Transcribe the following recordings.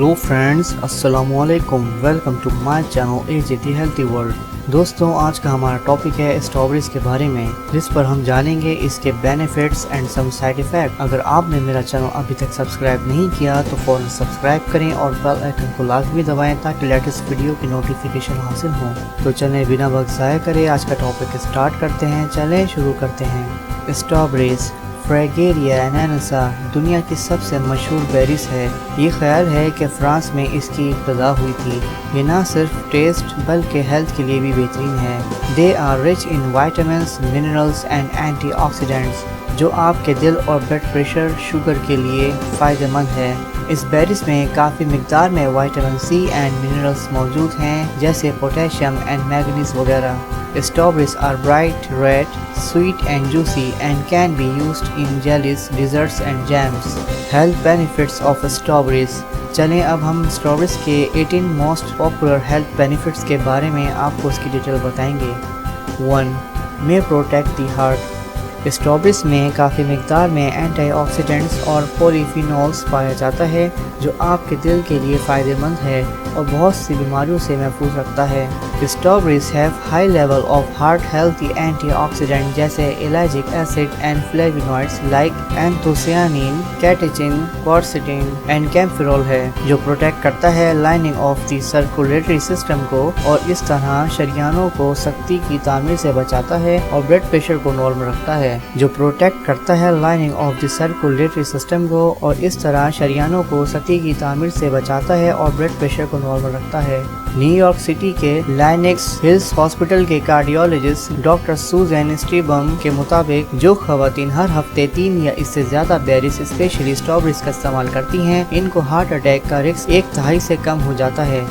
Hello friends, अस्सलाम वालेकुम। Welcome to my channel AGT healthy world. दोस्तों, आज का हमारा टॉपिक है स्ट्रॉबेरीज के बारे में, जिस पर हम जानेंगे इसके benefits and some side effect. अगर आपने मेरा चैनल अभी तक सब्सक्राइब नहीं किया तो फौरन सब्सक्राइब करें और बेल आइकन को लाजमी दबाएं ताकि लेटेस्ट वीडियो की नोटिफिकेशन हासिल हो। तो चलें बिना वक्त ज़ाया करे आज का टॉपिक स्टार्ट करते हैं। चलें शुरू करते हैं। स्ट्रॉबेरीज फ्रैगेरिया एनानासा दुनिया की सबसे मशहूर बेरीज है। ये ख्याल है कि फ्रांस में इसकी इब्तदा हुई थी। ये ना सिर्फ टेस्ट बल्कि हेल्थ के लिए भी बेहतरीन है। They are rich in vitamins, minerals and antioxidants, जो आपके दिल और ब्लड प्रेशर, शुगर के लिए फ़ायदेमंद है। इस बेरीज में काफ़ी मिकदार में विटामिन सी एंड मिनरल्स मौजूद हैं, जैसे पोटेशियम एंड मैंगनीज वगैरह। Strawberries are bright red, sweet and juicy and can be used in jellies, desserts and jams. Health benefits of strawberries. चलें अब हम स्ट्रॉबेरीज के 18 मोस्ट पॉपुलर हेल्थ बेनिफिट्स के बारे में आपको इसकी डिटेल बताएंगे। 1. May protect the heart. Strawberries में काफ़ी मिकदार में एंटीऑक्सीडेंट्स और पॉलीफिनोल्स पाया जाता है, जो आपके दिल के लिए फ़ायदेमंद है और बहुत सी बीमारियों से महफूज रखता है। Strawberries have high level of heart healthy antioxidant जैसे ellagic acid and flavonoids like anthocyanin, catechin, quercetin and kaempferol है, जो प्रोटेक्ट करता है lining of the circulatory system को और इस तरह शरियानों को सख्ती की तामीर से बचाता है और ब्लड प्रेशर को नॉर्मल रखता है। जो प्रोटेक्ट करता है lining of the circulatory system को और इस तरह शरियानों को सख्ती की तामीर से बचाता है और ब्लड प्रेशर को नॉर्मल रखता है। न्यूयॉर्क सिटी के लाइनेक्स हिल्स हॉस्पिटल के कार्डियोलॉजिस्ट डॉक्टर सूजन स्टीबम के मुताबिक जो खवातीन हर हफ्ते 3 या इससे ज्यादा बेरीज स्पेशली स्ट्रॉबेरीज का इस्तेमाल करती हैं, इनको हार्ट अटैक का रिस्क 1/3 से कम हो जाता है।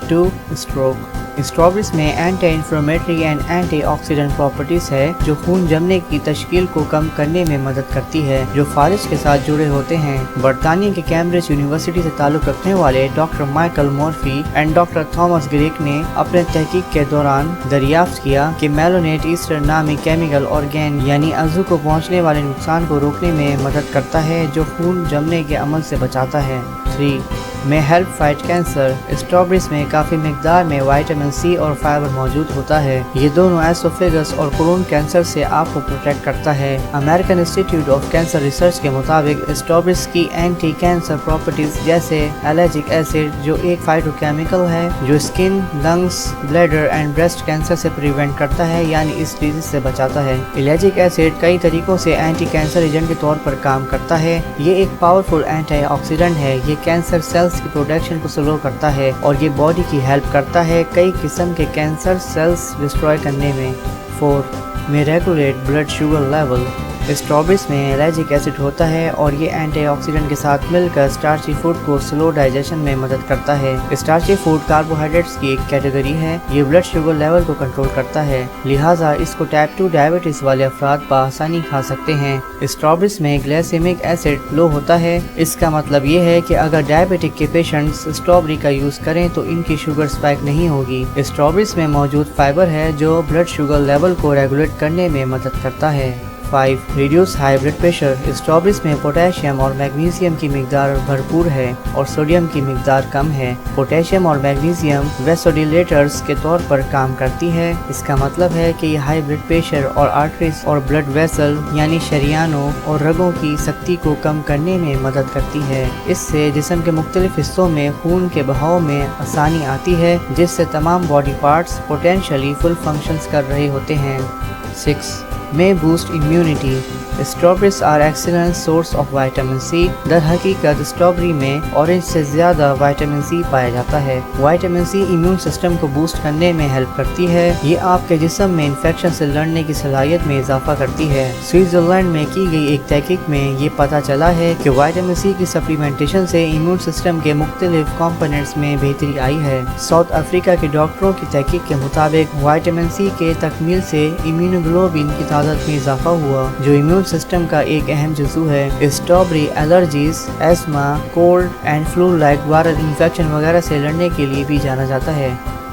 2. स्ट्रोक। स्ट्रॉबेरीज में anti inflammatory and anti oxidant properties है, जो खून जमने की तश्कील को कम करने में मदद करती है, जो फालिज के साथ जुड़े होते हैं। बरतानिया के कैम्ब्रिज यूनिवर्सिटी से ताल्लुक रखने वाले doctor Michael Morphy and doctor Thomas Greig ने अपने तहकीक के दौरान दरियाफ्त किया कि मेलोनेट ईस्टर नामी केमिकल ऑर्गेन यानी अज़ू को पहुँचने वाले नुकसान को रोकने में मदद करता है, जो खून जमने के अमल से बचाता है। 3. में हेल्प फाइट कैंसर। स्ट्रॉबेरीज में काफ़ी मिकदार में विटामिन सी और फाइबर मौजूद होता है। ये दोनों एसोफेगस और कोलोन कैंसर से आपको प्रोटेक्ट करता है। American institute of cancer research के मुताबिक स्ट्रॉबेरीज की एंटी कैंसर प्रॉपर्टीज जैसे एलाजिक एसिड, जो एक फाइटोकेमिकल है जो skin, lungs, bladder and breast cancer से प्रिवेंट करता है, यानी इस डिजीज से बचाता है। एलाजिक एसिड कई तरीकों से एंटी कैंसर एजेंट के तौर पर काम करता है। ये एक पावरफुल एंटीऑक्सीडेंट है। ये कैंसर सेल्स की प्रोडक्शन को स्लो करता है और ये बॉडी की हेल्प करता है कई किस्म के कैंसर सेल्स डिस्ट्रॉय करने में। 4. में regulate blood sugar level. Strawberries में एलाजिक एसिड होता है और ये एंटीऑक्सीडेंट के साथ मिलकर स्टार्ची फूड को स्लो डाइजेशन में मदद करता है। स्टार्ची फूड कार्बोहाइड्रेट्स की एक कैटेगरी है। ये ब्लड शुगर लेवल को कंट्रोल करता है, लिहाजा इसको टाइप 2 डायबिटीज वाले अफराद बआसानी खा सकते हैं। स्ट्रॉबेरीज में ग्लाइसेमिक एसिड लो होता है। इसका मतलब ये है कि अगर डायबिटिक के पेशेंट्स स्ट्रॉबेरी का यूज करें तो इनकी शुगर स्पाइक नहीं होगी। स्ट्रॉबेरीज में मौजूद फाइबर है जो ब्लड शुगर लेवल को रेगुलेट करने में मदद करता है। 5. Reduce high blood pressure. Strawberries में पोटेशियम और मैग्नीशियम की मिकदार भरपूर है और सोडियम की मिकदार कम है। पोटेशियम और मैग्नीशियम वेसोडिलेटर्स के तौर पर काम करती है। इसका मतलब है कि ये हाई ब्लड प्रेशर और आर्टरीज और ब्लड वेसल यानी शरियानों और रगों की सख्ती को कम करने में मदद करती है। इससे जिस्म के मुख्तलिफ हिस्सों में खून के बहाव में आसानी आती है, जिससे तमाम body parts potentially full functions कर रहे होते हैं। 6. में boost immunity. Strawberries are excellent source of vitamin C. दर हकीकत स्ट्रॉबेरी में ऑरेंज से ज्यादा विटामिन सी पाया जाता है। विटामिन सी इम्यून सिस्टम को बूस्ट करने में हेल्प करती है। ये आपके जिस्म में इन्फेक्शन से लड़ने की सलाहियत में इजाफा करती है। स्विट्जरलैंड में की गई एक तहकीक में ये पता चला है कि विटामिन सी की सप्लीमेंटेशन से इम्यून सिस्टम के मुख्तलिफ कॉम्पोनेंट्स में बेहतरी आई है। साउथ अफ्रीका के डॉक्टरों की तहकीक के मुताबिक विटामिन सी के तकमील से इम्यूनोग्लोबिन की तादाद में इजाफा हुआ, जो इम्यून सिस्टम का एक अहम जुज़ू है। Strawberry allergies, ESMA, cold and flu like viral infection वगैरह से लड़ने के लिए भी जाना जाता है।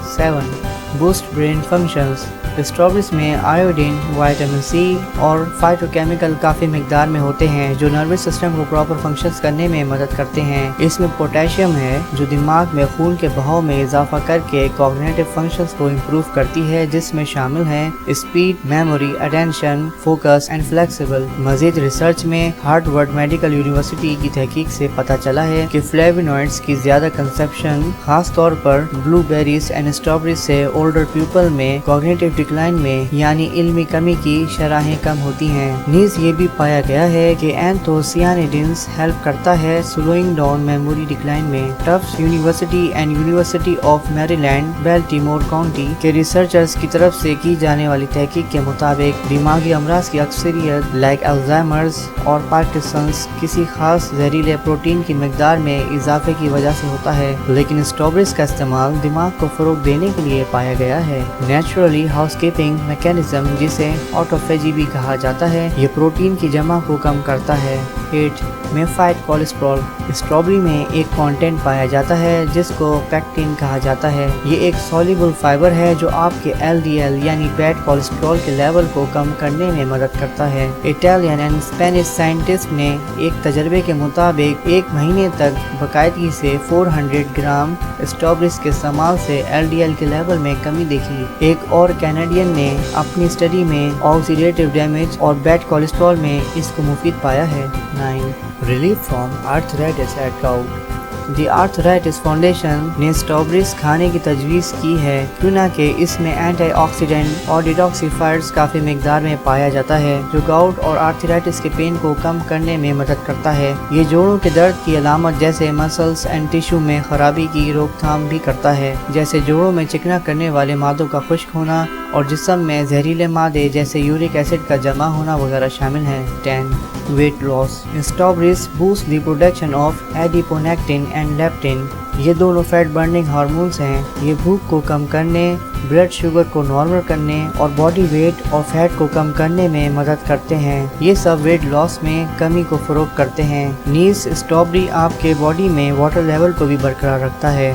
7. Boost brain functions. स्ट्रॉबेरीज में आयोडीन, विटामिन सी और फाइटोकेमिकल काफ़ी मिकदार में होते हैं जो नर्वस सिस्टम को प्रॉपर फंक्शंस करने में मदद करते हैं। इसमें पोटेशियम है जो दिमाग में खून के बहाव में इजाफा करके कॉग्निटिव फंक्शंस को इम्प्रूव करती है, जिसमें शामिल हैं speed, memory, attention, focus and flexible. मजीद रिसर्च में हार्वर्ड मेडिकल यूनिवर्सिटी की तहकीक से पता चला है कि फ्लेवोनॉइड्स की ज्यादा कंसेप्शन खास तौर पर ब्लूबेरीज एंड स्ट्रॉबेरीज से ओल्डर पीपल में कॉग्निटिव डिक्लाइन में यानी इल्मी कमी की शरहें कम होती हैं। नीज ये भी पाया गया है कि एंथोसियानिडिन्स हेल्प करता है स्लोइंग डाउन मेमोरी डिक्लाइन में। Tufts University and University of Maryland Baltimore County के रिसर्चर्स की तरफ से की जाने वाली तहकीक के मुताबिक दिमागी अमराज की अक्सरियत लाइक अल्जाइमर्स और पार्किंसंस किसी खास जहरीले प्रोटीन की मिकदार में इजाफे की वजह से होता है, लेकिन स्ट्रॉबेरीज का इस्तेमाल दिमाग को फरोग देने के लिए पाया गया है। नेचुरली हाउसकीपिंग मैकेनिज्म जिसे ऑटोफेजी भी कहा जाता है, ये प्रोटीन की जमा को कम करता है। 8 मेफाइड कोलेस्ट्रॉल। स्ट्रॉबेरी में एक कंटेंट पाया जाता है जिसको पेक्टिन कहा जाता है। ये एक सॉल्युबल फाइबर है जो आपके LDL यानी बैड कोलेस्ट्रॉल के लेवल को कम करने में मदद करता है। इटालियन एंड स्पेनिश साइंटिस्ट ने एक तजर्बे के मुताबिक एक महीने तक बाकायदगी से 400 ग्राम स्ट्रॉबेरीज के इस्तेमाल से LDL के लेवल में कमी देखी। एक और कैनेडियन ने अपनी स्टडी में ऑक्सीडेटिव डैमेज और बैड कोलेस्ट्रॉल में इसको मुफीद पाया है। 9 relief from arthritis at gout. The arthritis foundation ने स्ट्रॉबेरीज खाने की तजवीज़ की है क्योंकि इसमें एंटीऑक्सीडेंट और डिटॉक्सिफायर्स काफ़ी मिकदार में पाया जाता है जो गाउट और आर्थराइटिस के पेन को कम करने में मदद करता है। ये जोड़ों के दर्द की अलामत जैसे मसल्स एंड टिश्यू में खराबी की रोकथाम भी करता है, जैसे जोड़ों में चिकना करने वाले मादों का खुश्क होना और जिस्म में जहरीले मादे जैसे यूरिक एसिड का जमा होना वगैरह शामिल हैं। 10 weight loss. Strawberries boost the production of adiponectin and leptin. ये दोनों फैट बर्निंग हार्मोन्स हैं। ये भूख को कम करने, ब्लड शुगर को नॉर्मल करने और बॉडी वेट और फैट को कम करने में मदद करते हैं। ये सब वेट लॉस में कमी को फरोग करते हैं। नीस स्ट्रॉबेरी आपके बॉडी में वाटर लेवल को भी बरकरार रखता है।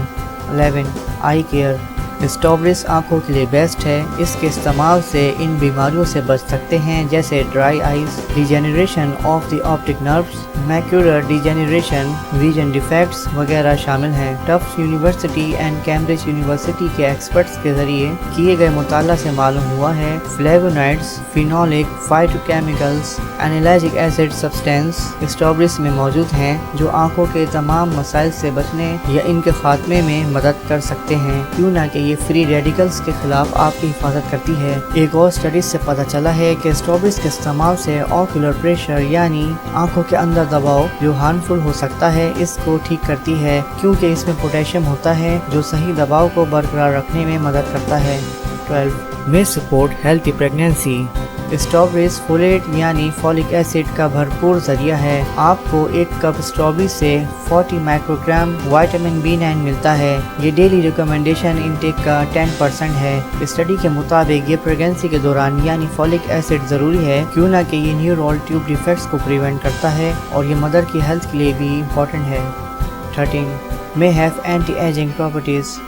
11 आई केयर। स्ट्रॉबेरीज आँखों के लिए बेस्ट है। इसके इस्तेमाल से इन बीमारियों से बच सकते हैं जैसे dry eyes, degeneration of the optic nerves, macular degeneration, vision defects वगैरह शामिल हैं। Tufts University and Cambridge University के एक्सपर्ट्स के जरिए किए गए मुताला से मालूम हुआ है flavonoids, phenolic, phytochemicals, ellagic acid substance strawberries में मौजूद हैं जो आँखों के तमाम मसाइल से बचने या इनके खात्मे में मदद कर सकते हैं क्यों ना कि ये फ्री रेडिकल्स के खिलाफ आपकी हिफाजत करती है। एक और स्टडीज से पता चला है कि स्ट्रॉबेरीज के इस्तेमाल से ऑक्यूलर प्रेशर यानी आंखों के अंदर दबाव जो हार्मफुल हो सकता है इसको ठीक करती है क्योंकि इसमें पोटेशियम होता है जो सही दबाव को बरकरार रखने में मदद करता है। 12 में support healthy pregnancy. Strawberries folate यानी फॉलिक एसिड का भरपूर जरिया है। आपको एक कप स्ट्रॉबेरी से 40 माइक्रोग्राम विटामिन B9 मिलता है। ये डेली रिकमेंडेशन इनटेक का 10% है। स्टडी के मुताबिक ये प्रेगनेंसी के दौरान यानी फॉलिक एसिड जरूरी है क्यों ना कि ये न्यूरल ट्यूब डिफेक्ट्स को प्रिवेंट करता है और ये मदर की हेल्थ के लिए भी इम्पोर्टेंट है। 13 में हैव एंटी एजिंग प्रॉपर्टीज।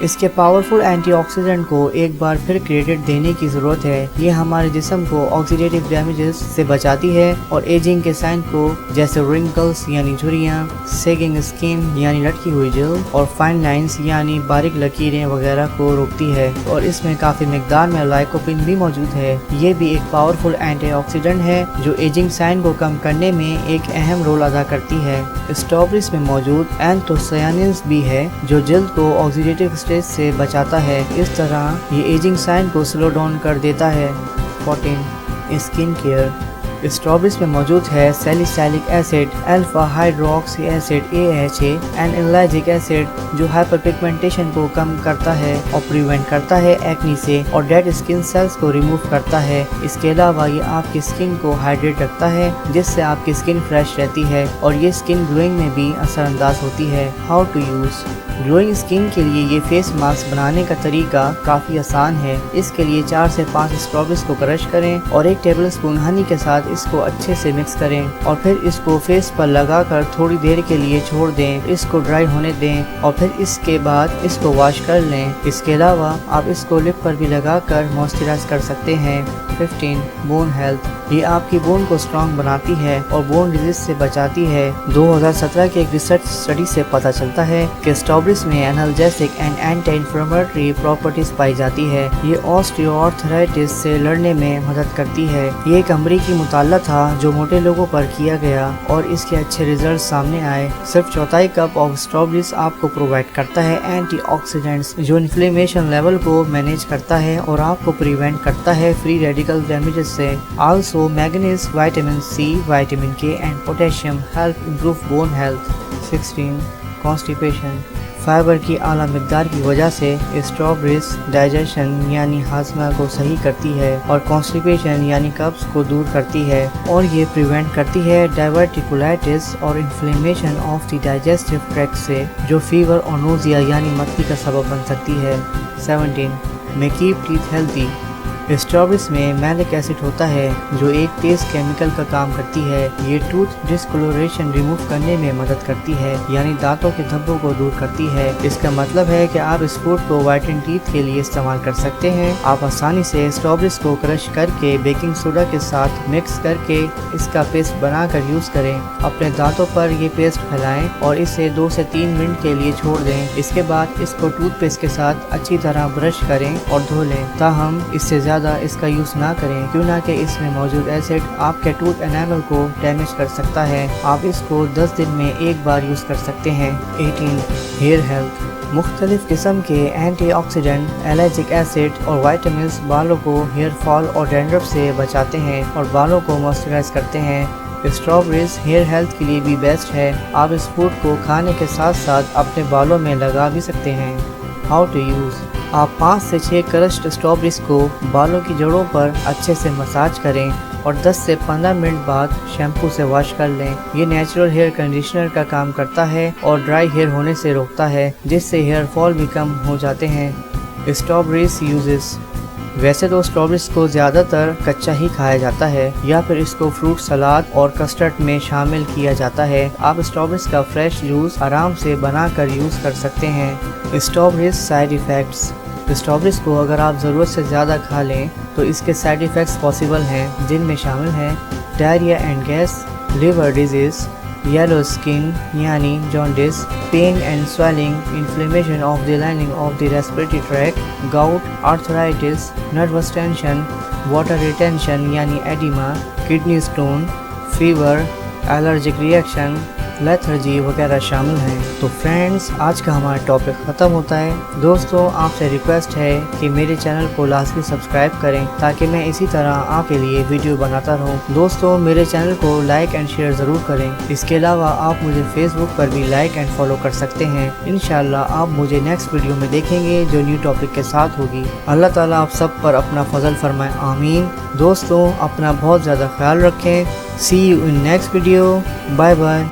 इसके पावरफुल एंटीऑक्सीडेंट को एक बार फिर क्रेडिट देने की ज़रूरत है। ये हमारे जिस्म को ऑक्सीडेटिव डैमेजेस से बचाती है और एजिंग के साइन को जैसे रिंकल्स यानी झुर्रियाँ, सेगिंग स्किन यानी लटकी हुई जल्द और फाइन लाइंस यानी बारीक लकीरें वगैरह को रोकती है। और इसमें काफ़ी मिकदार में लाइकोपिन भी मौजूद है। ये भी एक पावरफुल एंटीऑक्सीडेंट है जो एजिंग साइन को कम करने में एक अहम रोल अदा करती है। स्ट्रॉबेरीज में मौजूद एंथोसायानिन्स भी है जो जल्द को ऑक्सीडेटिव स्ट्रेस से बचाता है। इस तरह ये एजिंग साइन को स्लो डाउन कर देता है। 14 स्किन केयर। स्ट्रॉबेरीज में मौजूद है salicylic acid, alpha hydroxy acid AHA and ellagic acid जो हाइपर पिगमेंटेशन को कम करता है और प्रिवेंट करता है एक्नी से और डेड स्किन सेल्स को रिमूव करता है। इसके अलावा ये आपकी स्किन को हाइड्रेट रखता है जिससे आपकी स्किन फ्रेश रहती है और ये स्किन ग्लोइंग में भी असरअंदाज होती है। How to use. Glowing skin के लिए ये फेस मास्क बनाने का तरीका काफ़ी आसान है। इसके लिए 4 से 5 स्ट्रॉबेरीज को क्रश करें और 1 टेबलस्पून हनी के साथ इसको अच्छे से मिक्स करें और फिर इसको फेस पर लगाकर थोड़ी देर के लिए छोड़ दें, इसको ड्राई होने दें और फिर इसके बाद इसको वॉश कर लें। इसके अलावा आप इसको लिप पर भी लगाकर मॉइस्चराइज कर सकते हैं। 15 बोन हेल्थ, ये आपकी बोन को स्ट्रॉन्ग बनाती है और बोन डिजीज से बचाती है। 2017 के एक रिसर्च स्टडी से पता चलता है कि स्ट्रॉबेरीज में analgesic and anti inflammatory properties पाई जाती है। ये ऑस्टियोआर्थराइटिस से लड़ने में मदद करती है। ये एक अमरीकी मुताला था जो मोटे लोगों पर किया गया और इसके अच्छे रिजल्ट सामने आए। सिर्फ 1/4 कप ऑफ स्ट्रॉबेरीज आपको प्रोवाइड करता है एंटीऑक्सीडेंट्स जो इन्फ्लेमेशन लेवल को मैनेज करता है और आपको प्रिवेंट करता है फ्री रेडिकल डैमेजेस से। Also manganese, vitamin C, vitamin K and potassium help improve bone health. 16 constipation, fibre की आला मिकदार की वजह से स्ट्रॉबेरीज डाइजेशन यानी हाजमा को सही करती है और कॉन्स्टिपेशन यानी कब्ज को दूर करती है और ये प्रिवेंट करती है डाइवर्टिकुलाइटिस और inflammation of the digestive tract से जो फीवर और नोजिया यानी मक्खी का सबब बन सकती है। 17 में कीप टीथ हेल्थी, स्ट्रॉबेरीज में मैलिक एसिड होता है जो एक तेज केमिकल का काम करती है। ये टूथ डिस्कलोरेशन रिमूव करने में मदद करती है यानी दांतों के धब्बों को दूर करती है। इसका मतलब है कि आप इस फूड को व्हाइटन टीथ के लिए इस्तेमाल कर सकते हैं। आप आसानी से स्ट्रॉबेरीज को क्रश करके बेकिंग सोडा के साथ मिक्स करके इसका पेस्ट बनाकर यूज करें। अपने दांतों पर ये पेस्ट फैलाएं और इसे 2 से 3 मिनट के लिए छोड़ दें। इसके बाद इसको टूथपेस्ट के साथ अच्छी तरह ब्रश करें और धो लें। ताहम इससे ज्यादा इसका यूज ना करें क्यों ना कि इसमें मौजूद एसिड आपके टूथ एनामल को डैमेज कर सकता है। आप इसको 10 दिन में एक बार यूज कर सकते हैं। 18 हेयर हेल्थ, मुख्तलिफ किस्म के एंटीऑक्सीडेंट, एलर्जिक एसिड और विटामिन्स बालों को हेयर फॉल और डैंड्रफ से बचाते हैं और बालों को मॉइस्चराइज करते हैं। स्ट्रॉबेरीज हेयर हेल्थ के लिए भी बेस्ट है। आप इस फूड को खाने के साथ साथ अपने बालों में लगा भी सकते हैं। हाउ टू यूज़, आप 5 से 6 क्रश्ड स्ट्रॉबेरीज को बालों की जड़ों पर अच्छे से मसाज करें और 10 से 15 मिनट बाद शैम्पू से वॉश कर लें। ये नेचुरल हेयर कंडीशनर का काम करता है और ड्राई हेयर होने से रोकता है जिससे हेयर फॉल भी कम हो जाते हैं। स्ट्रॉबेरीज यूजेस, वैसे तो स्ट्रॉबेरीज को ज़्यादातर कच्चा ही खाया जाता है या फिर इसको फ्रूट सलाद और कस्टर्ड में शामिल किया जाता है। आप स्ट्रॉबेरीज का फ्रेश जूस आराम से बनाकर यूज़ कर सकते हैं। स्ट्रॉबेरीज साइड इफ़ेक्ट्स, स्ट्रॉबेरीज को अगर आप ज़रूरत से ज़्यादा खा लें तो इसके साइड इफ़ेक्ट्स पॉसिबल हैं जिनमें शामिल हैं diarrhoea and gas, liver diseases, yellow skin यानी jaundice, pain and swelling, inflammation of the lining of the respiratory tract, gout, arthritis, nervous tension, water retention यानी oedema, kidney stone, fever, allergic reaction, lethargy वगैरह शामिल हैं। तो friends, आज का हमारा topic ख़त्म होता है। दोस्तों, आपसे रिक्वेस्ट है कि मेरे चैनल को लाजमी सब्सक्राइब करें ताकि मैं इसी तरह आपके लिए वीडियो बनाता रहूं। दोस्तों, मेरे चैनल को लाइक एंड शेयर ज़रूर करें। इसके अलावा आप मुझे फेसबुक पर भी लाइक एंड फॉलो कर सकते हैं। इंशाल्लाह आप मुझे नेक्स्ट वीडियो में देखेंगे जो न्यू टॉपिक के साथ होगी। अल्लाह ताला आप सब पर अपना फजल फरमाए, आमीन। दोस्तों, अपना बहुत ज़्यादा ख्याल रखें। See you in next video. Bye bye.